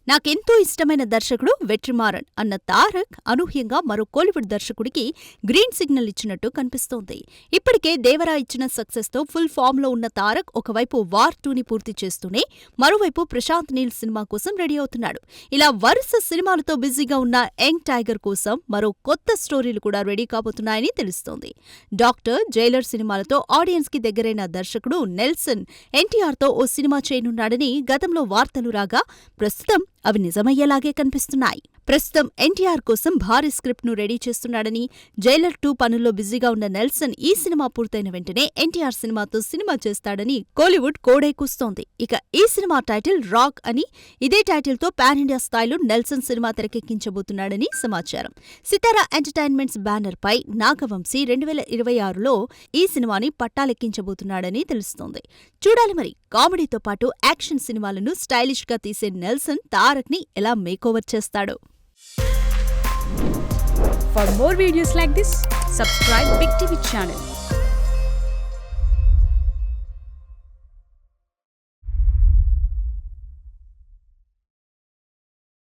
నాకెంతో ఇష్టమైన దర్శకుడు వెట్రిమారన్ అన్న తారక్ అనూహ్యంగా మరో కోలీవుడ్ దర్శకుడికి గ్రీన్ సిగ్నల్ ఇచ్చినట్టు కనిపిస్తోంది. ఇప్పటికే దేవరా ఇచ్చిన సక్సెస్ తో ఫుల్ ఫామ్ లో ఉన్న తారక్ ఒకవైపు వార్ 2ని పూర్తి చేస్తూనే మరోవైపు ప్రశాంత్ నీల్ సినిమా కోసం రెడీ అవుతున్నాడు. ఇలా వరుస సినిమాలతో బిజీగా ఉన్న యంగ్ టైగర్ కోసం మరో కొత్త స్టోరీలు కూడా రెడీ కాబోతున్నాయని తెలుస్తోంది. డాక్టర్, జైలర్ సినిమాలతో ఆడియన్స్ కి దగ్గరైన దర్శకుడు నెల్సన్ ఎన్టీఆర్ తో ఓ సినిమా చేయనున్నాడని గతంలో వార్తలు రాగా ప్రస్తుతం అవి నిజమయ్యేలాగే కనిపిస్తున్నాయి. ప్రస్తుతం ఎన్టీఆర్ కోసం భారీ స్క్రిప్ట్ ను రెడీ చేస్తున్నాడని, జైలర్ 2 పనుల్లో బిజీగా ఉన్న నెల్సన్ ఈ సినిమా పూర్తయిన వెంటనే ఎన్టీఆర్ సినిమాతో సినిమా చేస్తాడని కోలీవుడ్ కోడై కూస్తోంది. ఇక ఈ సినిమా టైటిల్ రాక్ అని, ఇదే టైటిల్ తో పాన్ ఇండియా స్థాయిలో నెల్సన్ సినిమా తెరకెక్కించబోతున్నాడని సమాచారం. సితారా ఎంటర్టైన్మెంట్స్ బ్యానర్ పై నాగవంశీ 2026లో ఈ సినిమాని పట్టాలెక్కించబోతున్నాడని తెలుస్తోంది. చూడాలి మరి, కామెడీతో పాటు యాక్షన్ సినిమాలను స్టైలిష్ గా తీసే నెల్సన్ తారక్ ని ఎలా మేకోవర్ చేస్తాడో. For more videos like this, subscribe Big TV channel.